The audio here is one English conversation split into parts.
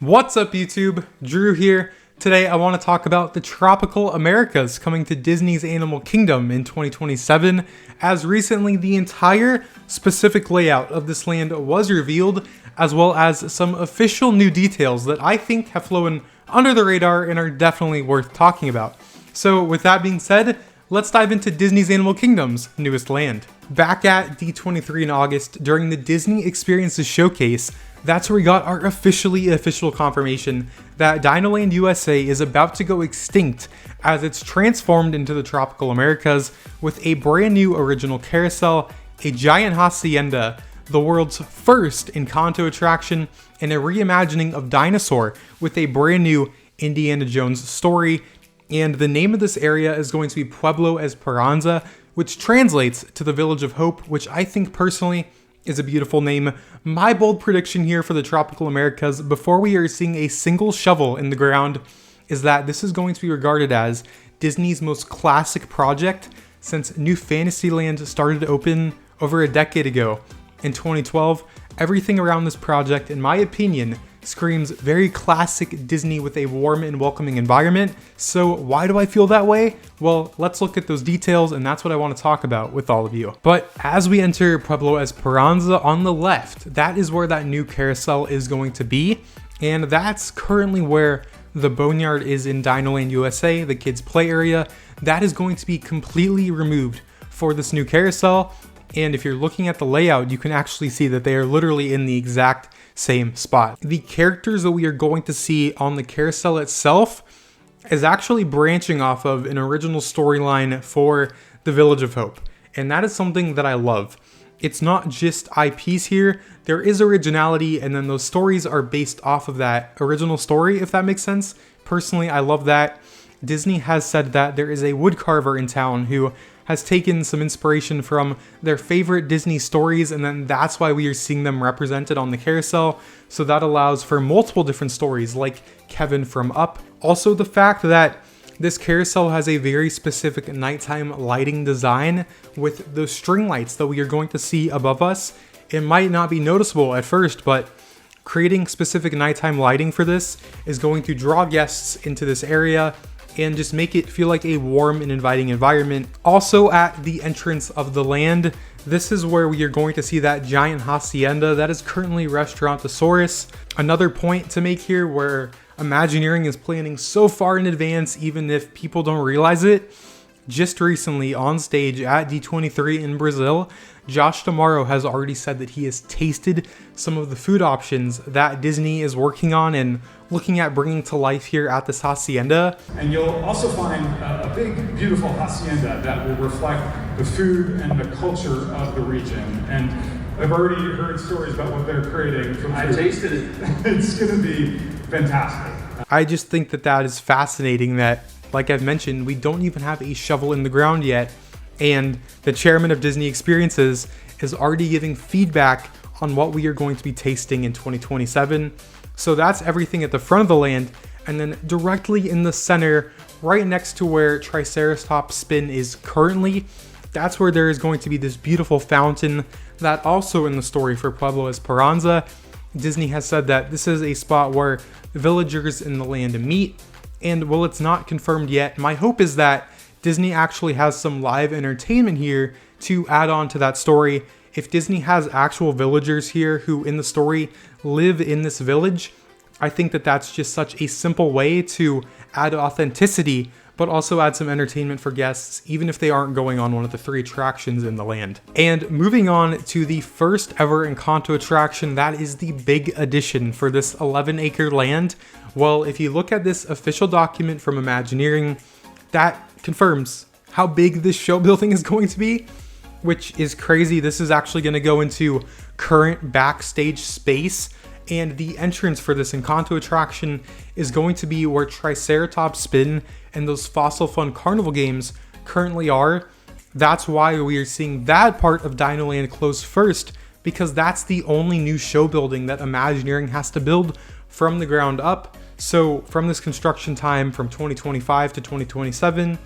What's up YouTube? Drew here. Today I want to talk about the tropical Americas coming to Disney's Animal Kingdom in 2027, as recently the entire specific layout of this land was revealed, as well as some official new details that I think have flown under the radar and are definitely worth talking about. So with that being said, let's dive into Disney's Animal Kingdom's newest land. Back at D23 in August, during the Disney Experiences Showcase, that's where we got our official confirmation that DinoLand U.S.A. is about to go extinct as it's transformed into the tropical Americas with a brand new original carousel, a giant hacienda, the world's first Encanto attraction, and a reimagining of Dinosaur with a brand new Indiana Jones story. And the name of this area is going to be Pueblo Esperanza, which translates to the Village of Hope, which I think personally is a beautiful name. My bold prediction here for the tropical Americas, before we are seeing a single shovel in the ground, is that this is going to be regarded as Disney's most classic project since New Fantasyland started to open over a decade ago. In 2012, everything around this project, in my opinion, screams very classic Disney with a warm and welcoming environment. So why do I feel that way? Well, let's look at those details, and that's what I want to talk about with all of you. But as we enter Pueblo Esperanza on the left, that is where that new carousel is going to be. And that's currently where the Boneyard is in DinoLand U.S.A., the kids' play area. That is going to be completely removed for this new carousel. And if you're looking at the layout, you can actually see that they are literally in the exact same spot. The characters that we are going to see on the carousel itself is actually branching off of an original storyline for the Village of Hope. And that is something that I love. It's not just IPs here, there is originality, and then those stories are based off of that original story, if that makes sense. Personally, I love that. Disney has said that there is a woodcarver in town who has taken some inspiration from their favorite Disney stories, and then that's why we are seeing them represented on the carousel. So that allows for multiple different stories like Kevin from Up. Also the fact that this carousel has a very specific nighttime lighting design with those string lights that we are going to see above us. It might not be noticeable at first, but creating specific nighttime lighting for this is going to draw guests into this area and just make it feel like a warm and inviting environment. Also at the entrance of the land, this is where we are going to see that giant hacienda that is currently Restaurantosaurus. Another point to make here where Imagineering is planning so far in advance, even if people don't realize it. Just recently on stage at D23 in Brazil, Josh D'Amaro has already said that he has tasted some of the food options that Disney is working on and looking at bringing to life here at this hacienda. And you'll also find a big, beautiful hacienda that will reflect the food and the culture of the region. And I've already heard stories about what they're creating from food. I tasted it. It's going to be fantastic. I just think that that is fascinating that, like I've mentioned, we don't even have a shovel in the ground yet. And the chairman of Disney Experiences is already giving feedback on what we are going to be tasting in 2027. So that's everything at the front of the land. And then directly in the center, right next to where Triceratops Spin is currently, that's where there is going to be this beautiful fountain that also in the story for Pueblo Esperanza, Disney has said that this is a spot where villagers in the land meet. And while it's not confirmed yet, my hope is that Disney actually has some live entertainment here to add on to that story. If Disney has actual villagers here who in the story live in this village, I think that that's just such a simple way to add authenticity, but also add some entertainment for guests, even if they aren't going on one of the 3 attractions in the land. And moving on to the first ever Encanto attraction, that is the big addition for this 11-acre land. Well, if you look at this official document from Imagineering, that confirms how big this show building is going to be, which is crazy. This is actually going to go into current backstage space, and the entrance for this Encanto attraction is going to be where Triceratops Spin and those Fossil Fun Carnival games currently are. That's why we are seeing that part of DinoLand close first, because that's the only new show building that Imagineering has to build from the ground up. So from this construction time from 2025 to 2027,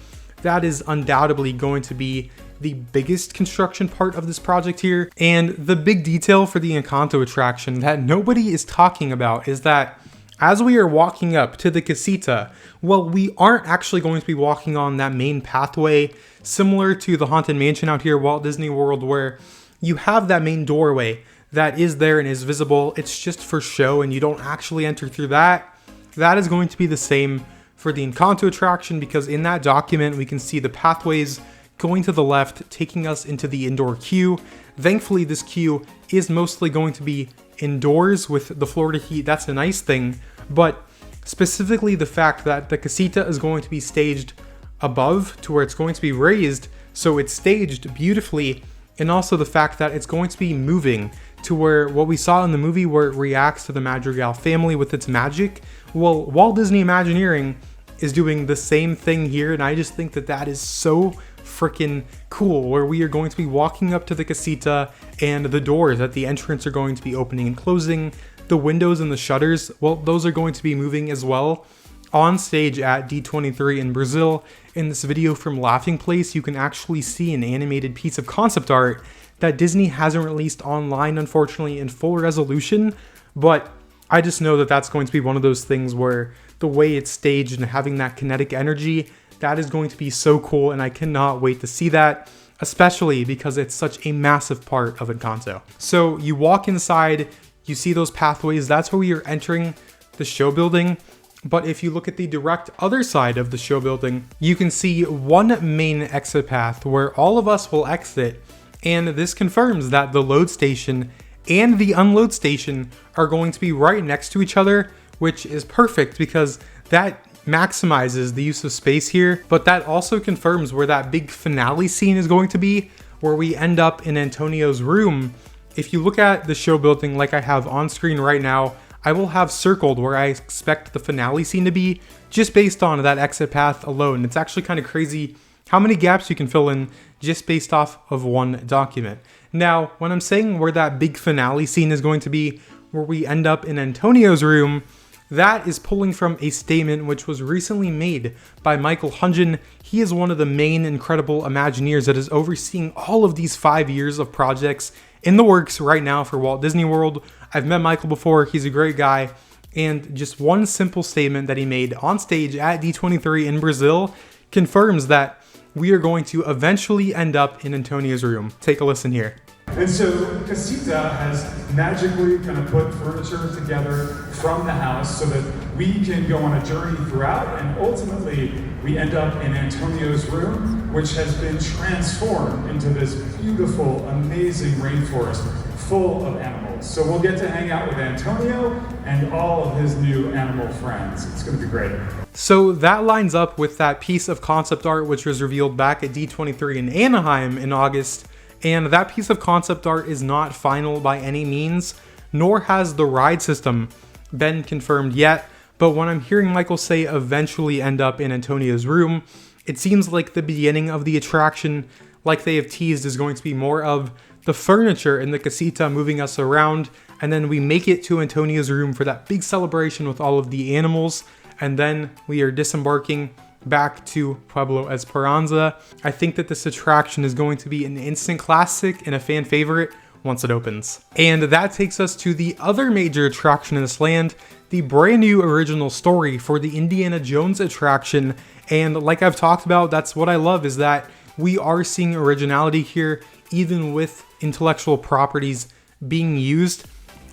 that is undoubtedly going to be the biggest construction part of this project here. And the big detail for the Encanto attraction that nobody is talking about is that as we are walking up to the casita, well, we aren't actually going to be walking on that main pathway, similar to the Haunted Mansion out here, Walt Disney World, where you have that main doorway that is there and is visible. It's just for show and you don't actually enter through that. That is going to be the same for the Encanto attraction, because in that document we can see the pathways going to the left, taking us into the indoor queue. Thankfully, this queue is mostly going to be indoors with the Florida heat. That's a nice thing, but specifically the fact that the casita is going to be staged above to where it's going to be raised, so it's staged beautifully, and also the fact that it's going to be moving to where what we saw in the movie where it reacts to the Madrigal family with its magic. Well, Walt Disney Imagineering is doing the same thing here, and I just think that that is so freaking cool, where we are going to be walking up to the casita and the doors at the entrance are going to be opening and closing. The windows and the shutters, well, those are going to be moving as well. On stage at D23 in Brazil, in this video from Laughing Place, you can actually see an animated piece of concept art that Disney hasn't released online, unfortunately, in full resolution, but I just know that that's going to be one of those things where the way it's staged and having that kinetic energy, that is going to be so cool, and I cannot wait to see that, especially because it's such a massive part of Encanto. So you walk inside, you see those pathways, that's where we are entering the show building. But if you look at the direct other side of the show building, you can see one main exit path where all of us will exit, and this confirms that the load station and the unload station are going to be right next to each other, which is perfect because that maximizes the use of space here. But that also confirms where that big finale scene is going to be, where we end up in Antonio's room. If you look at the show building like I have on screen right now, I will have circled where I expect the finale scene to be, just based on that exit path alone. It's actually kind of crazy how many gaps you can fill in just based off of one document. Now, when I'm saying where that big finale scene is going to be, where we end up in Antonio's room, that is pulling from a statement which was recently made by Michael Hungen. He is one of the main incredible Imagineers that is overseeing all of these 5 years of projects in the works right now for Walt Disney World. I've met Michael before, he's a great guy, and just one simple statement that he made on stage at D23 in Brazil confirms that we are going to eventually end up in Antonio's room. Take a listen here. And so Casita has magically kind of put furniture together from the house so that we can go on a journey throughout, and ultimately we end up in Antonio's room, which has been transformed into this beautiful, amazing rainforest full of animals. So we'll get to hang out with Antonio and all of his new animal friends. It's going to be great. So that lines up with that piece of concept art which was revealed back at D23 in Anaheim in August. And that piece of concept art is not final by any means, nor has the ride system been confirmed yet. But when I'm hearing Michael say eventually end up in Antonio's room, it seems like the beginning of the attraction, like they have teased, is going to be more of the furniture in the casita moving us around, and then we make it to Antonio's room for that big celebration with all of the animals, and then we are disembarking back to Pueblo Esperanza. I think that this attraction is going to be an instant classic and a fan favorite once it opens. And that takes us to the other major attraction in this land, the brand new original story for the Indiana Jones attraction. And like I've talked about, that's what I love, is that we are seeing originality here, even with intellectual properties being used.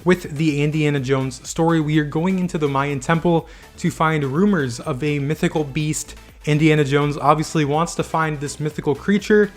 With the Indiana Jones story, we are going into the Mayan temple to find rumors of a mythical beast. Indiana Jones obviously wants to find this mythical creature,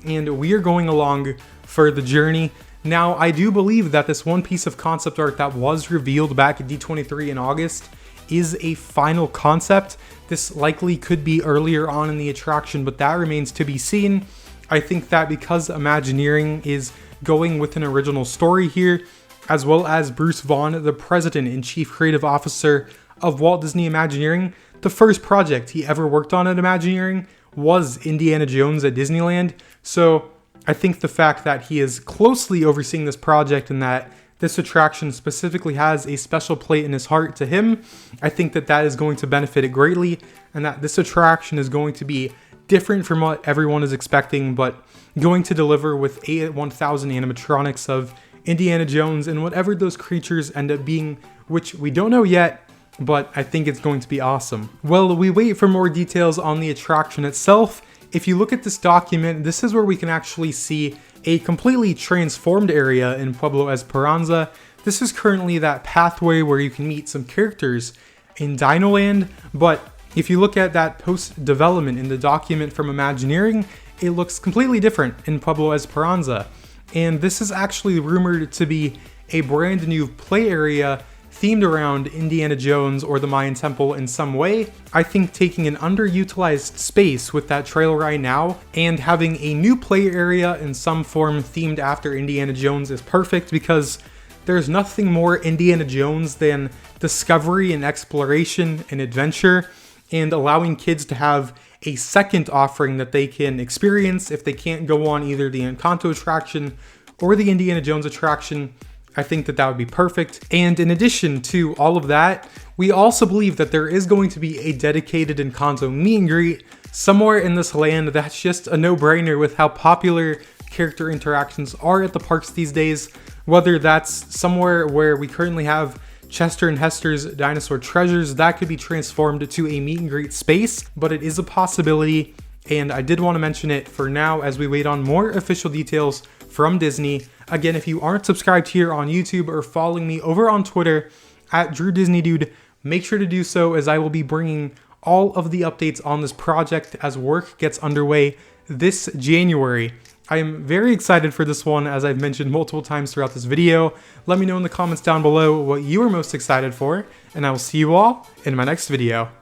and we are going along for the journey. Now, I do believe that this one piece of concept art that was revealed back at D23 in August is a final concept. This likely could be earlier on in the attraction, but that remains to be seen. I think that because Imagineering is going with an original story here, as well as Bruce Vaughn, the president and chief creative officer of Walt Disney Imagineering, the first project he ever worked on at Imagineering was Indiana Jones at Disneyland. So I think the fact that he is closely overseeing this project and that this attraction specifically has a special place in his heart to him, I think that that is going to benefit it greatly, and that this attraction is going to be different from what everyone is expecting, but going to deliver with 1000 animatronics of Indiana Jones and whatever those creatures end up being, which we don't know yet, but I think it's going to be awesome. While we wait for more details on the attraction itself, if you look at this document, this is where we can actually see a completely transformed area in Pueblo Esperanza. This is currently that pathway where you can meet some characters in DinoLand, but if you look at that post-development in the document from Imagineering, it looks completely different in Pueblo Esperanza. And this is actually rumored to be a brand new play area themed around Indiana Jones or the Mayan Temple in some way. I think taking an underutilized space with that trail right now and having a new play area in some form themed after Indiana Jones is perfect, because there's nothing more Indiana Jones than discovery and exploration and adventure, and allowing kids to have a second offering that they can experience if they can't go on either the Encanto attraction or the Indiana Jones attraction. I think that would be perfect. And in addition to all of that, we also believe that there is going to be a dedicated Encanto meet and greet somewhere in this land. That's just a no-brainer with how popular character interactions are at the parks these days. Whether that's somewhere where we currently have Chester and Hester's Dinosaur Treasures, that could be transformed to a meet and greet space, but it is a possibility, and I did want to mention it for now as we wait on more official details from Disney. Again, if you aren't subscribed here on YouTube or following me over on Twitter at DrewDisneyDude, make sure to do so, as I will be bringing all of the updates on this project as work gets underway this January. I am very excited for this one, as I've mentioned multiple times throughout this video. Let me know in the comments down below what you are most excited for, and I will see you all in my next video.